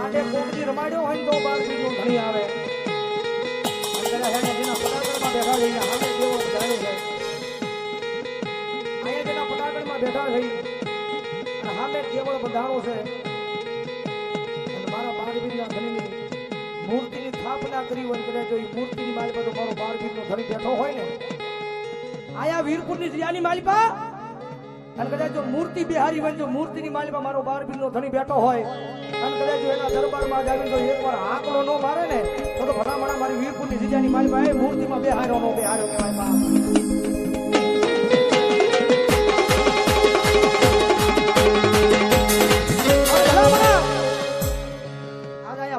આડે કોકડી રમાડ્યો હોય તો 12 બીજો ઘણી આવે જેના પટાકડમાં બેઠા રહીને હામે જેવો બધાયો છે અહીંયા જેના પટાકડમાં બેઠા રહી અને હામે કેવળ બંધાણો છે અને મારા 12 બીજના ધણીની મૂર્તિની સ્થાપના કરી હોય કદાચ જો એ મૂર્તિની માલિપા તો મારો 12 બીજનો ધણી બેઠો હોય ને આયા વીરપુરની જિયાની માલિપા અને કદાચ જો મૂર્તિ બિહારી હોય જો મૂર્તિની માલિપા મારો 12 બીજનો ધણી બેઠો હોય અને કદાચ જો એના દરબારમાં જાવીને તો એકવાર આંકડો ન મારે ને તો ભલામણા મારી વીરપુરની જિયાની માલિપા એ મૂર્તિમાં બેહાર્યો નો બેહાર્યો કહેવાય બા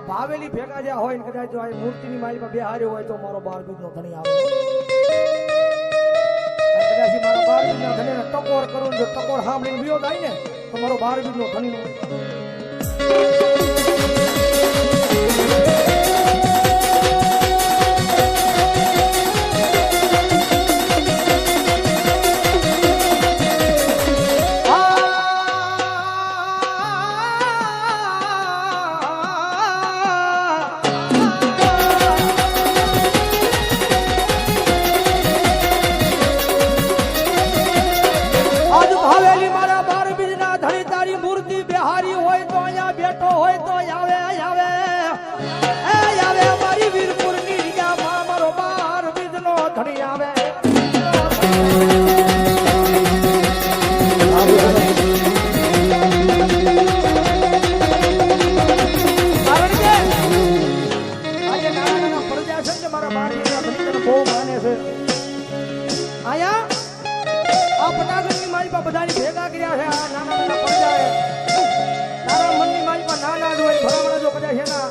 ભાવેલી ભેગા જ્યાં હોય ને કદાચ જો આ મૂર્તિની માલિપા બેહાર્યો હોય તો મારો 12 બીજનો ધણી આવે કદાચ મારા 12 બીજના ધણીને ટકોર કરું જો ટકોર સાંભળીને વિયો જાય ને તો મારો 12 બીજનો ધણી બધાની ભેગા કર્યા છે આ નાના નાના પડજાએ તારા મનની માલિપા નાના જ હોય ભરામણા જો કદાચ એના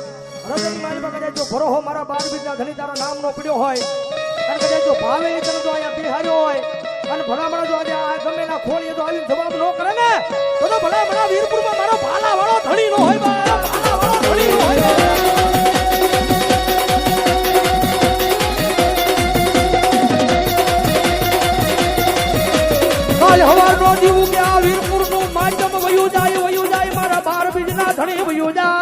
હૃદયની માલિપા કદાચ જો ભરોહો મારા 12 બીજના ધણી તારા નામનો પડ્યો હોય અને કદાચ જો ભાવે તને જો અહીંયા બિહાર્યો હોય અને ભલામણા જો આજે આ ગમે ના ખોલીએ તો આવી જવાબ ન કરે ને તો ભલામણા વીરપુરમાં મારો ભાલા વાળો ધણી નો હોય ભાલા વાળો ધણી નો હોય હવાર નો દીવું કે આ વીરપુર નું માધ્યમ વયું જાય મારા 12 બીજના ધણી વયું જાય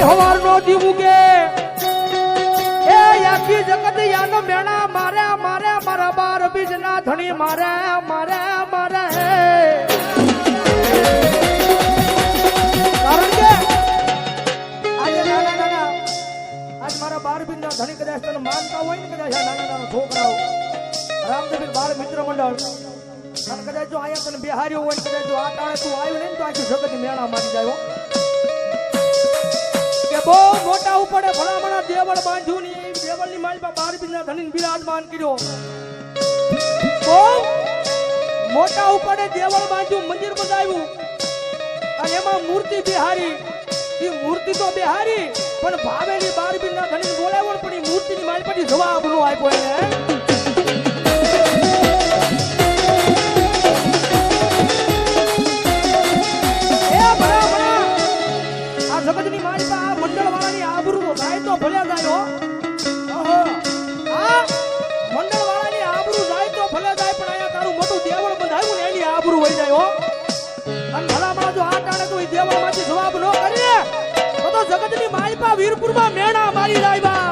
હવાર નો દીવું કે એ આખી જગત યાનો મેણા મારે મારા 12 બીજના ધણી મારે કારણ કે મારા 12 બીજના ધણી કદાચ તને માનતા હોય ને કદાચ આ નાના નાના છોકરાઓ રામદેવ બાળ મિત્ર મંડળ અને કદાચ જો અહીંયા તને બિહાર્યો હોય કદાચ જો આ ટાણે તું આવ્યો ને તો આખી જગતની મેળા મારી જાય કે બહુ મોટા ઉપડે ભલામણા દેવળ બાંધ્યું ની દેવળની માલિપા 12 બીજના ધણીને બિરાજમાન કર્યો બહુ મોટા ઉપડે દેવળ બાંધ્યું મંદિર બનાવ્યું અને એમાં મૂર્તિ બિહારી એ મૂર્તિ તો બિહારી પણ ભાવેલી 12 બીજના ધણીને બોલાવ્યો પણ એ મૂર્તિની માલિપાથી જવાબ નો આપ્યો એને આ જગતની માલિપા આ મંડળ વાળાની આબરૂ તો જાય તો ભલે જાય આ મંડળ વાળાની આબરૂ જાય તો ભલે જાય પણ અહીંયા તારું મોટું દેવળ બંધાવ્યું ને એની આબરૂ વહી જાય અને ભલામણા જો આ ટાણે કોઈ દેવળમાંથી જવાબ ન કરે તો જગતની માલિપા વીરપુરમાં મેણા મારી જાય બા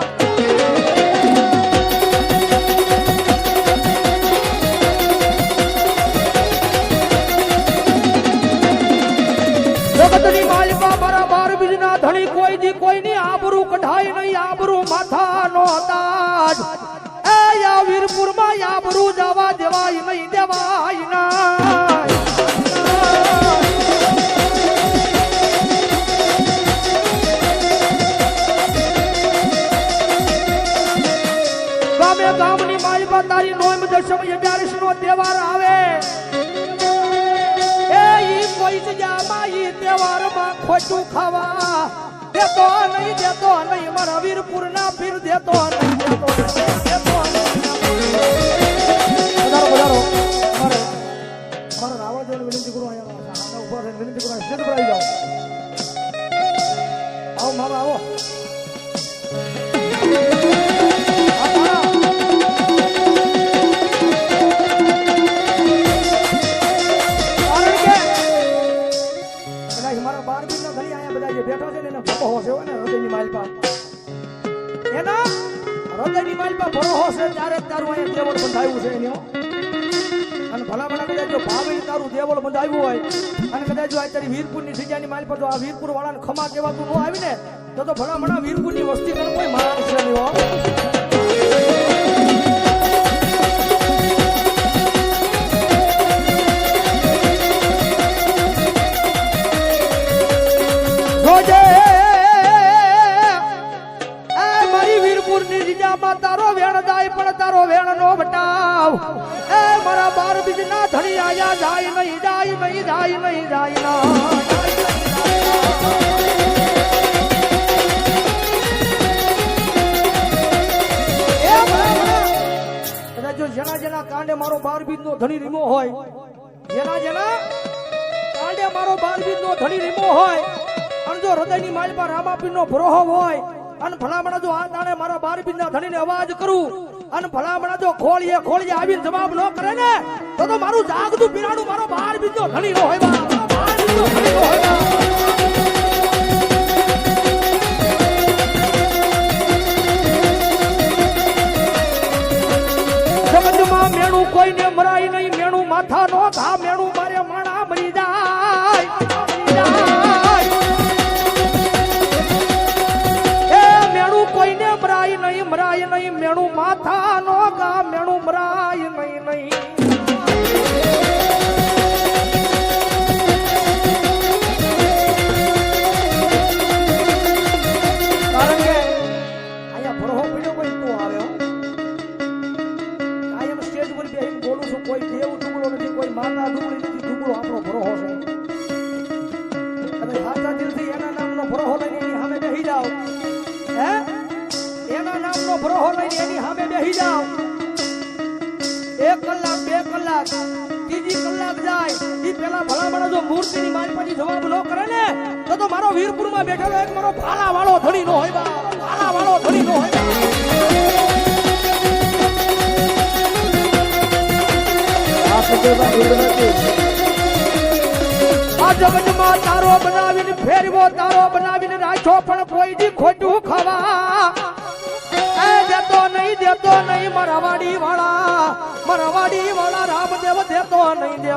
જગતની માલિપા મારા 12 બીજના ધણી કોઈની આબરૂ કઢાય નહીં આબરૂ માથાનો તાજ એ આ વીરપુરમાં આબરૂ જવા દેવાય નહીં દેવાય ના ગામની માલિપા તારી નોમ દશમ 11 નો તહેવાર આવે એ ઈ કોઈ જગ્યામાં ઈ તહેવારમાં ખોટું ખાવા દેતો નહીં મારા વીરપુર ના ફીર દેતો નહીં વધારો મારા રાવણ વિનંતી કરું અહીંયા ઉભા રહીને વિનંતી કરું સ્ટેજ પર આવી જાઓ આવો મામા આવો એના હૃદયની માલમાં ભરોહો છે ત્યારે તારું અહીંયા દેવળ બંધાયું છે એનો અને ભલા ભલા કદાચ જો ભાવે તારું દેવળ બંધાવ્યું હોય અને કદાચ જો આ તારી વીરપુરની જગ્યાની માલ પર જો આ વીરપુર વાળાને ખમા કહેવાતું ન આવી ને તો ભલા ભલા વીરપુરની વસ્તી કરે કોઈ માણસ છે નહીં હો. તારો વેણ જાય પણ તારો વેણ નો વટાવ એ મારા બાર બીજના ધણી આયા જાય નહીં જાય નહીં જાય નહીં જાય ના જો જેના જેના કાંડે મારો બાર બીજ નો ધણી રીમો હોય જેના જેના કાંડે મારો બાર બીજ નો ધણી રીમો હોય અને જો હૃદયની માલ પર રામાપીર નો ભરોહો હોય અને ભલામણા જો આ દાણે મારા બાર બીજના ધણીને અવાજ કરું અને ભલામણા જો ખોળીએ આવીને જવાબ ન કરે ને તો મારું જાગતું પીરાણું મારો બાર બીજનો ધણી નો હોય બાર બીજનો ધણી નો હોય જગતમાં મેણું કોઈને મરાય નહીં મેણું માથા નો ઘા મેણું મારે માણા મરી જાય મરાય નહીં મેણું માથા નો ગા મેણું મરાય નહીં નહીં કારણ કે અહીંયા ભરોહો પીડ્યો કોઈ તું આવ્યો કાયમ સ્ટેજ પર બેહીને બોલું છું કોઈ દેવ ડુબળો નથી કોઈ માતા ડુબળી નથી ડુબળો આપણો ભરોહો છે તમે સાચા દિલથી એના નામનો ભરોહો લઈને એની સામે બેસી જાઓ હે એના નામનો ભરોહો લઈને એની સામે બેસી જાઓ 1 કલાક 2 કલાક ત્રીજી કલાક જાય એ પેલા ભલામણા જો મૂર્તિની મારી પછી જવાબ ન કરે ને તો મારો વીરપુરમાં બેઠેલો એક મારો ભાલા વાળો ધણી નો હોય ભાલા વાળો ધણી નો હોય આ જગતમાં તારો બનાવીને ફેરવો તારો બનાવીને રાખ્યો પણ કોઈ દી ખોટું ખાવા દેતો નહીં મારા વાડી વાળા રામદેવ દેતો નહીં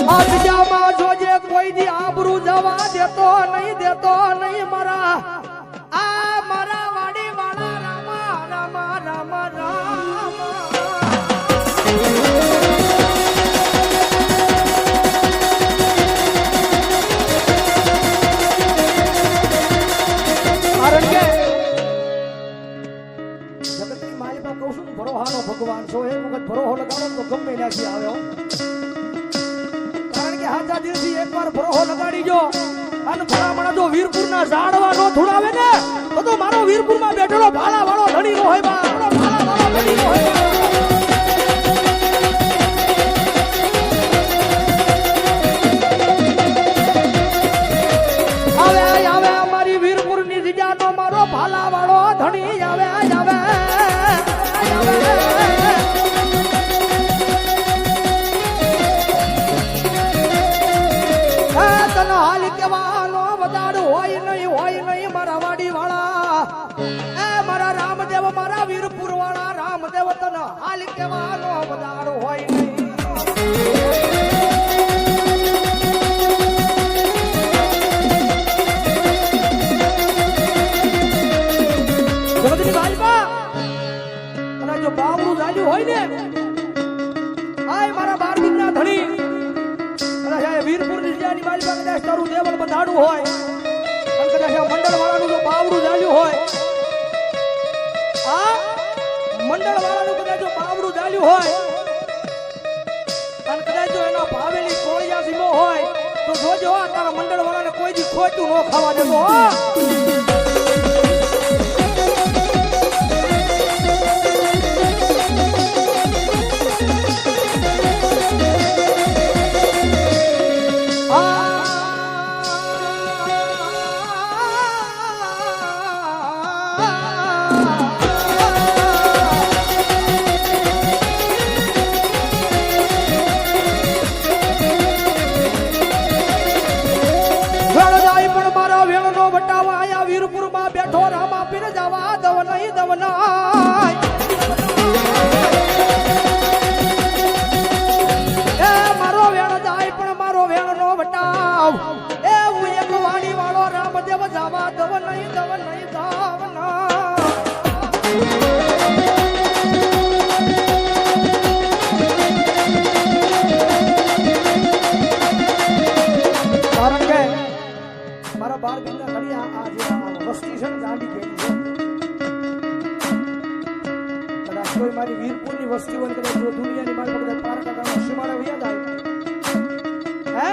આજ જામાં જોજે કોઈ દી આબરૂ જવા દેતો નહીં મારા વાડી વાળા રામા ભગવાન છો એક વખત ભરોહો લગાડો તો ગમે ત્યાંથી આવ્યો કારણ કે હાથા દિલથી એકવાર ભરોહો લગાડી જો અને ભલામણા જો વીરપુરના ઝાડવા નો ધુડાવે ને તો મારો વીરપુરમાં બેઠેલો ભાલા વાળો ધણી નો હોય ભાલા વાળો ધણી નો હોય આવે અમારી વીરપુરની જગ્યાનો મારો ભાલા વાળો ધણી આવે હાલ કેવાનો વધાર હોય નહીં મારા વાડી વાળા મારા રામદેવ મારા વીરપુર વાળા રામદેવ તને હાલ કેવાનો વધાર હોય નહીં અને જો બાવડું ચાલ્યું હોય ને આય મારા બાર બીજના ધણી વીરપુર ની જગ્યાની મારી પાસે કદાચ તારું દેવળ બંધાણું હોય અને કદાચ આ મંડળ વાળાનું જો બાવડું ચાલ્યું હોય આ મંડળ વાળાનું કદાચ જો બાવડું ચાલ્યું હોય અને કદાચ જો એના ભાવેલી કોળિયા સીમો હોય તો જોજો તારા મંડળ વાળાને કોઈ દી ખોટું ન ખાવા દેતો એ હું એક વાડી વાળો રામદેવ જાવા દવ નહીં જાવના કારણ કે મારા બાર બિંદા ઘડી આ જે વસ્તી છે ને ગાંડી કેવી છે કદાચ કોઈ મારી વીરપુરની વસ્તી હોય કદાચ જો દુનિયાની મારી કદાચ પારકા ગામના સીમાડા વ્યા જાય હે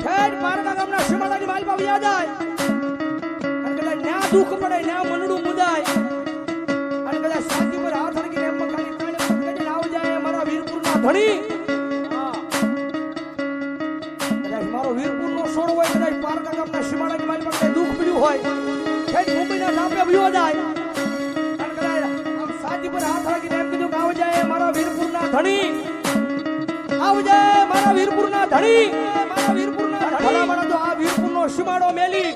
ઠેઠ પારકા ગામના સીમાડાની માલપા વ્યા જાય અને કદાચ ન્યા દુઃખ પડે ન્યા મનડું મુદાય અને કદાચ સાથી પર હાથ હરકીને એમ ખાલી કાણે પકડીને આવ જાય મારા વીરપુરના ધણી મારો વીરપુર નો છોડ હોય કદાચ પારકા ગામના સીમાડાની મારી પાસે દુઃખ પડ્યું હોય ખેડ મુંબઈના નાપે ભયો જાય અને કદાચ આમ સાજી પર હાથ રાખીને એમ કીધું કે આવ જાય મારા વીરપુરના ધણી આવ જાય મારા વીરપુરના ધણી ભલા ભલા તો આ વીરપુરનો સીમાડો મેલી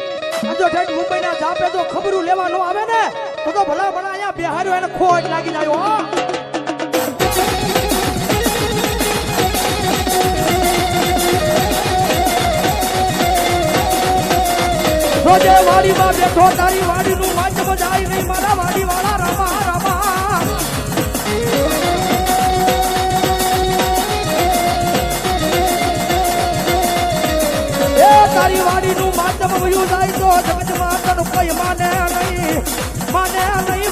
જો ઠેઠ મુંબઈના જાપે તો ખબરું લેવા નો આવે ને તો ભલા ભલા અહીંયા બિહાર્યો એને ખોટ લાગી જાય હો રોજે વાડીમાં બેઠો તારી વાડીનું માધ્યમ જાય નહીં મારા વાડી વાળા રામા રામા એ તારી વાડીનું માધ્યમ વયું જાય તો જગતમાં તને કોઈ માને નહીં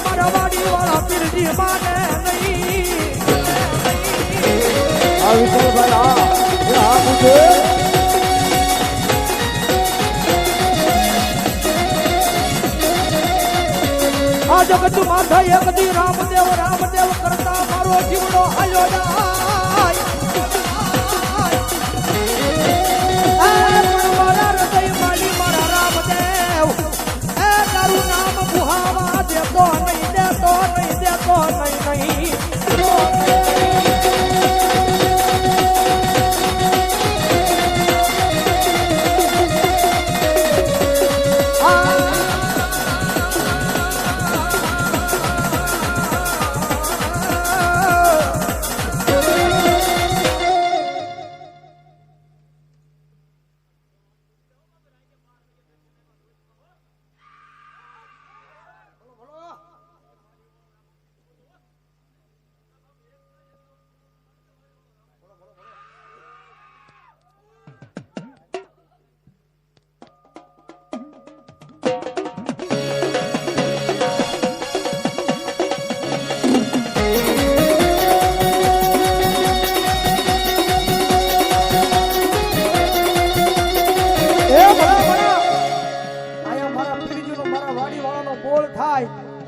મારા વાડી વાળા પીરજી માને નહીં આ વિષ્ણુભાઈ આ મુજે આ જગત માથા એક દી રામદેવ કરતા મારો જીવડો હાલ્યો જાય મારા હૃદય માલી મારા રામદેવ એ તારું નામ બુહાવા દેતો નહીં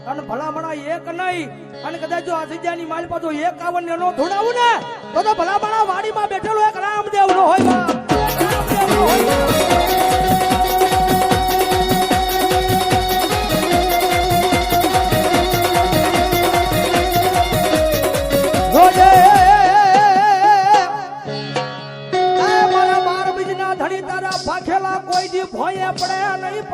અને ભલામણા એક નહીં અને કદાચ જો આ જગ્યાની માલપા તો 51 ને નો ધોડાવું ને તો ભલામણા વાડીમાં બેઠેલો એક રામદેવ નો હોય રોજે મારા બાર બીજના ધણી તારા ભાખેલા કોઈ દી ભોયે પડે નહીં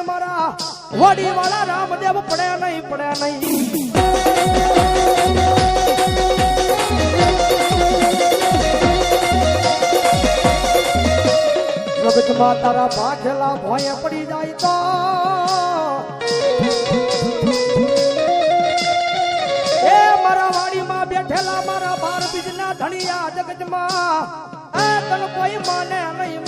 મારા વાડી વાળા રામદેવ પડે નહીં જગતમાં તારા ભાખેલા ભોંય પડી જાય તો એ મારા વાડીમાં બેઠેલા મારા બાર બીજના ધણીયા જગતમાં આ તને કોઈ માને નહીં